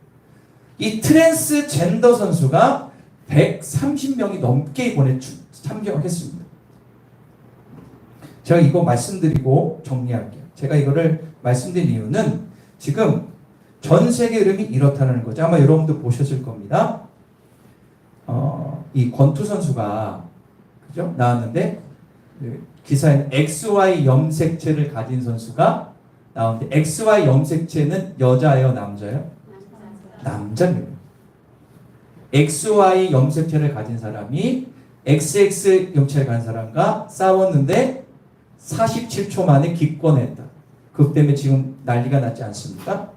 이 트랜스젠더 선수가 130명이 넘게 이번에 참여했습니다. 제가 이거 말씀드리고 정리할게요. 제가 이거를 말씀드린 이유는 지금 전 세계 흐름이 이렇다는 거죠. 아마 여러분도 보셨을 겁니다. 이 권투 선수가 그죠? 나왔는데 기사에는 XY 염색체를 가진 선수가 나오는데 XY 염색체는 여자예요, 남자예요? 남자입니다. XY 염색체를 가진 사람이 XX 염색체를 가진 사람과 싸웠는데 47초 만에 기권했다. 그것 때문에 지금 난리가 났지 않습니까?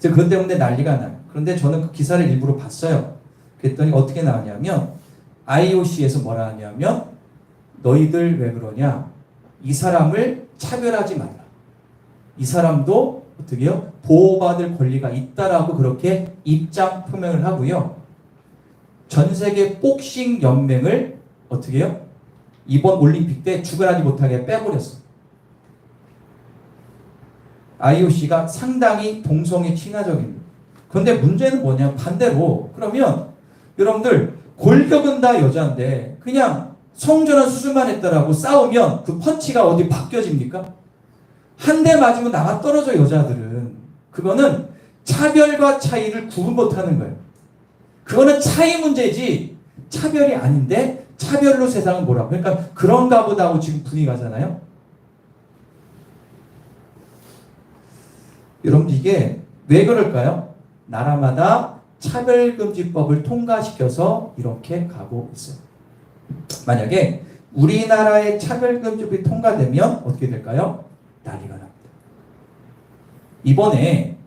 그것 때문에 난리가 나요. 그런데 저는 그 기사를 일부러 봤어요. 그랬더니 어떻게 나왔냐면 IOC에서 뭐라 하냐면 너희들 왜 그러냐? 이 사람을 차별하지 말라. 이 사람도 어떻게 해요? 보호받을 권리가 있다라고 그렇게 입장 표명을 하고요. 전 세계 복싱 연맹을 어떻게 해요? 이번 올림픽 때 주관하지 못하게 빼버렸어요. IOC가 상당히 동성애 친화적입니다. 그런데 문제는 뭐냐? 반대로 그러면 여러분들 골격은 다 여자인데 그냥 성전환 수술만 했다라고 싸우면 그 펀치가 어디 바뀌어집니까? 한 대 맞으면 나가 떨어져 여자들은. 그거는 차별과 차이를 구분 못하는 거예요. 그거는 차이 문제지 차별이 아닌데 차별로 세상은 뭐라고. 그러니까 그런가 보다 하고 지금 분위기 가잖아요. 여러분 이게 왜 그럴까요? 나라마다 차별금지법을 통과시켜서 이렇게 가고 있어요. 만약에 우리나라의 차별금지법이 통과되면 어떻게 될까요? 난리가 납니다. 이번에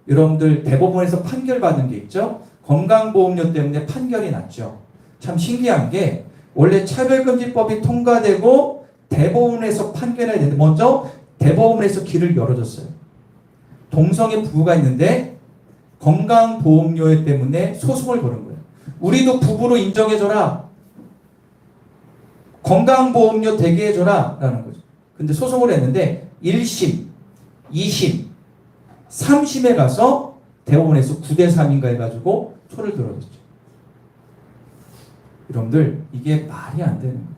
여러분들 대법원에서 판결받은 게 있죠? 건강보험료 때문에 판결이 났죠. 참 신기한 게 원래 차별금지법이 통과되고 대법원에서 판결해야 되는데 먼저 대법원에서 길을 열어줬어요. 동성애 부부가 있는데 건강보험료 때문에 소송을 거는 거예요. 우리도 부부로 인정해줘라. 건강보험료 대게 해줘라 라는 거죠. 근데 소송을 했는데 1심, 2심, 3심에 가서 대법원에서 9대3인가 해가지고 소를 들어줬죠. 여러분들 이게 말이 안 되는 거예요.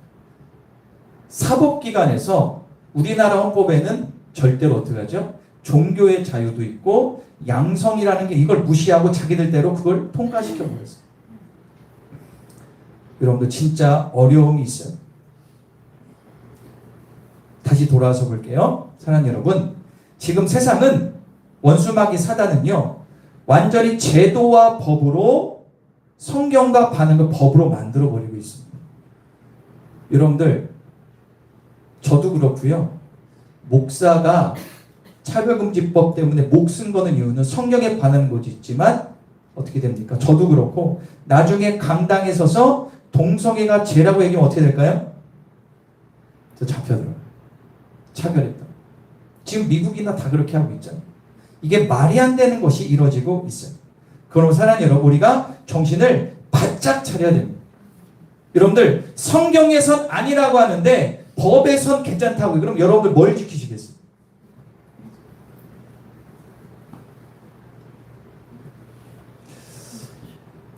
사법기관에서 우리나라 헌법에는 절대로 어떻게 하죠? 종교의 자유도 있고 양성이라는 게 이걸 무시하고 자기들대로 그걸 통과시켜 버렸어요. 여러분들 진짜 어려움이 있어요. 다시 돌아와서 볼게요. 사랑하는 여러분, 지금 세상은 원수마귀 사단은요 완전히 제도와 법으로 성경과 반응을 법으로 만들어 버리고 있습니다. 여러분들 저도 그렇고요. 목사가 차별금지법 때문에 목 쓴 거는 이유는 성경에 반하는 것도 있지만 어떻게 됩니까? 저도 그렇고 나중에 강당에 서서 동성애가 죄라고 얘기하면 어떻게 될까요? 저 잡혀들어요. 차별했다. 지금 미국이나 다 그렇게 하고 있잖아요. 이게 말이 안 되는 것이 이루어지고 있어요. 그럼 사랑하는 여러분, 우리가 정신을 바짝 차려야 됩니다. 여러분들 성경에선 아니라고 하는데 법에선 괜찮다고. 그럼 여러분들 뭘 지키시겠어요?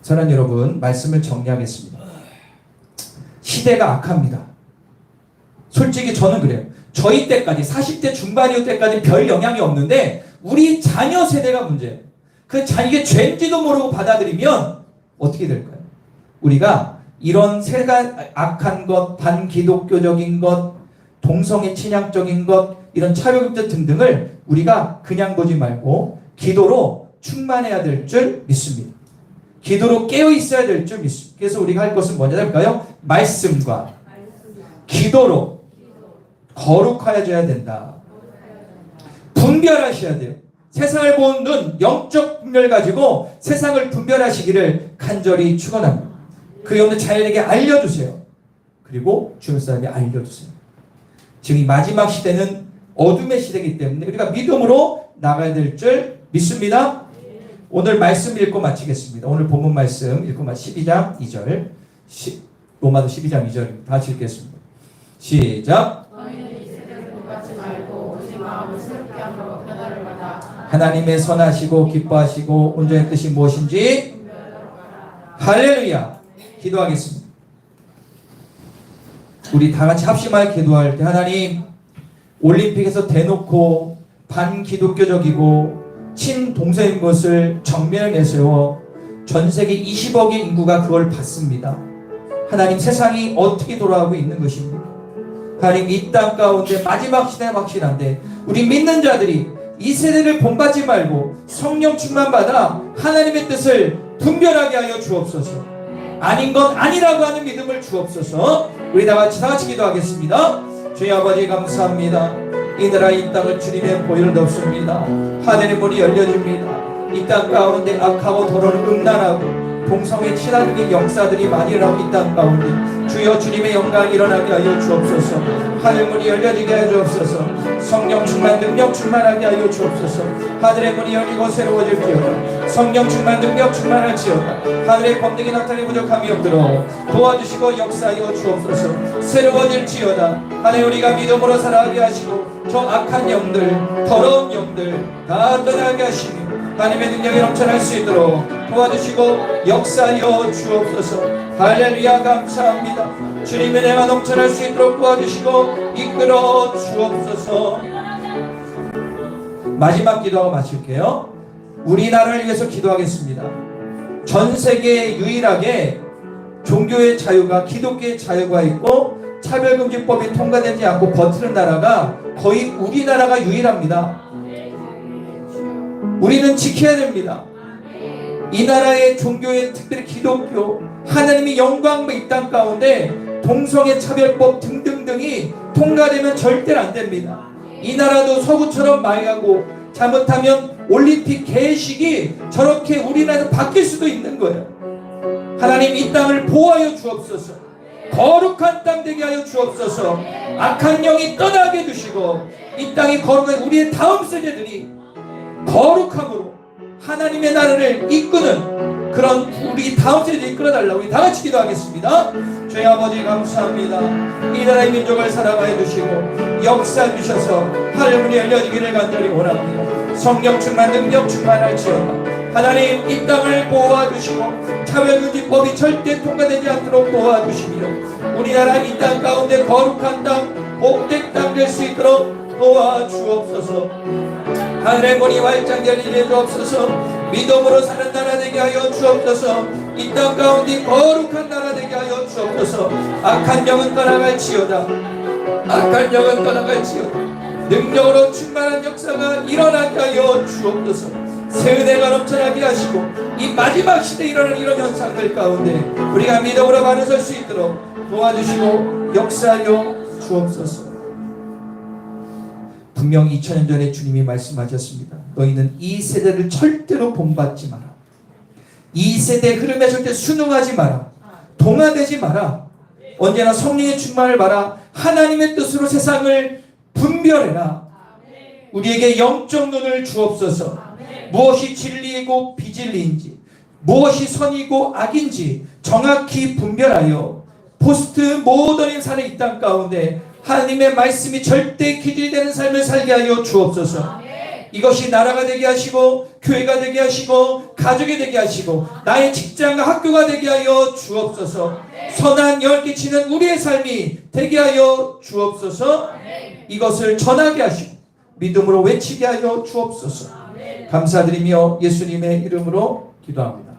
사랑하는 여러분, 말씀을 정리하겠습니다. 시대가 악합니다. 솔직히 저는 그래요. 저희 때까지 40대 중반이었 때까지 별 영향이 없는데 우리 자녀 세대가 문제예요. 이게 죄인지도 모르고 받아들이면 어떻게 될까요? 우리가 이런 세가 악한 것, 반기독교적인 것, 동성애 친향적인 것, 이런 차별금지 등등을 우리가 그냥 보지 말고 기도로 충만해야 될 줄 믿습니다. 기도로 깨어 있어야 될 줄 믿습니다. 그래서 우리가 할 것은 뭐냐 할까요? 말씀과 기도로 거룩하여져야 된다. 분별하셔야 돼요. 세상을 보는 눈, 영적 분별 가지고 세상을 분별하시기를 간절히 축원합니다. 그 여러분들 자녀에게 알려주세요. 그리고 주변 사람에 알려주세요. 지금 이 마지막 시대는 어둠의 시대이기 때문에 우리가 믿음으로 나가야 될 줄 믿습니다. 오늘 말씀 읽고 마치겠습니다. 오늘 본문 말씀 읽고 12장 2절 로마서 12장 2절 다 같이 읽겠습니다. 시작. 너희는 이 세대를 본받지 말고 오직 마음을 새롭게 함으로 변화를 받아 하나님의 선하시고 기뻐하시고 온전한 뜻이 무엇인지 할렐루야. 기도하겠습니다. 우리 다 같이 합심하여 기도할 때 하나님 올림픽에서 대놓고 반기독교적이고 친동서인 것을 정면에 내세워 전 세계 20억의 인구가 그걸 봤습니다. 하나님 세상이 어떻게 돌아가고 있는 것입니까? 하나님 이 땅 가운데 마지막 시대가 확실한데 우리 믿는 자들이 이 세대를 본받지 말고 성령 충만 받아 하나님의 뜻을 분별하게 하여 주옵소서. 아닌 건 아니라고 하는 믿음을 주옵소서. 우리 다 같이 기도하겠습니다. 주의 아버지 감사합니다. 이 나라 이 땅을 주님의 보혈을 덮습니다. 하늘의 문이 열려집니다. 이 땅 가운데 악하고 더러운 음란하고 동성애 친화적인 역사들이 많이 일어나고 이 땅 가운데 주여 주님의 영광이 일어나게 하여 주옵소서. 하늘 문이 열려지게 하여 주옵소서. 성령 충만 능력 충만하게 하여 주옵소서. 하늘의 문이 열리고 새로워질지어다. 성령 충만 능력 충만할지어다. 하늘의 권능이 나타내 부족함이 없도록 도와주시고 역사하여 주옵소서. 새로워질지어다. 하나님 우리가 믿음으로 살아가게 하시고 저 악한 영들 더러운 영들 다 떠나게 하시며 하나님의 능력이 넘쳐날 수 있도록 도와주시고 역사하여 주옵소서. 할렐루야 감사합니다. 주님의 은혜가 넘쳐날 수 있도록 도와주시고 이끌어 주옵소서. 마지막 기도하고 마칠게요. 우리나라를 위해서 기도하겠습니다. 전 세계에 유일하게 종교의 자유가 기독교의 자유가 있고 차별금지법이 통과되지 않고 버티는 나라가 거의 우리나라가 유일합니다. 우리는 지켜야 됩니다. 이 나라의 종교의 특별히 기독교 하나님의 영광 이 땅 가운데 동성애 차별법 등등등이 통과되면 절대로 안 됩니다. 이 나라도 서구처럼 망하고 잘못하면 올림픽 개식이 저렇게 우리나라에서 바뀔 수도 있는 거예요. 하나님 이 땅을 보호하여 주옵소서. 거룩한 땅 되게 하여 주옵소서. 악한 영이 떠나게 두시고 이 땅이 거룩한 우리의 다음 세대들이 거룩함으로 하나님의 나라를 이끄는 그런 우리 다음 세대를 이끌어달라고 우리 다같이 기도하겠습니다. 주의 아버지 감사합니다. 이 나라의 민족을 사랑하여 주시고 역사해 주셔서 하늘문이 열려지기를 간절히 원합니다. 성령 충만 능력 충만할지어다. 하나님 이 땅을 보호해주시고 차별금지법이 절대 통과되지 않도록 도와주시며 우리나라 이 땅 가운데 거룩한 땅 복된 땅 될 수 있도록 도와주옵소서. 하늘의 문이 활짝 열리게 주옵소서. 믿음으로 사는 나라 되게 하여 주옵소서. 이 땅 가운데 거룩한 나라 되게 하여 주옵소서. 악한 영은 떠나갈지어다. 악한 영은 떠나갈지어다. 능력으로 충만한 역사가 일어나게 하여 주옵소서. 새 은혜가 넘쳐나게 하시고 이 마지막 시대에 일어나는 이런 현상들 가운데 우리가 믿음으로 가르설 수 있도록 도와주시고 역사하여 주옵소서. 분명 2000년 전에 주님이 말씀하셨습니다. 너희는 이 세대를 절대로 본받지 마라. 이 세대 흐름에 절대 순응하지 마라. 동화되지 마라. 언제나 성령의 충만을 받아 하나님의 뜻으로 세상을 분별해라. 우리에게 영적 눈을 주옵소서. 무엇이 진리이고 비진리인지 무엇이 선이고 악인지 정확히 분별하여 포스트 모더닝 사는 이 땅 가운데 하나님의 말씀이 절대 기준이 되는 삶을 살게 하여 주옵소서. 이것이 나라가 되게 하시고 교회가 되게 하시고 가족이 되게 하시고 나의 직장과 학교가 되게 하여 주옵소서. 선한 열 끼치는 우리의 삶이 되게 하여 주옵소서. 이것을 전하게 하시고 믿음으로 외치게 하여 주옵소서. 감사드리며 예수님의 이름으로 기도합니다.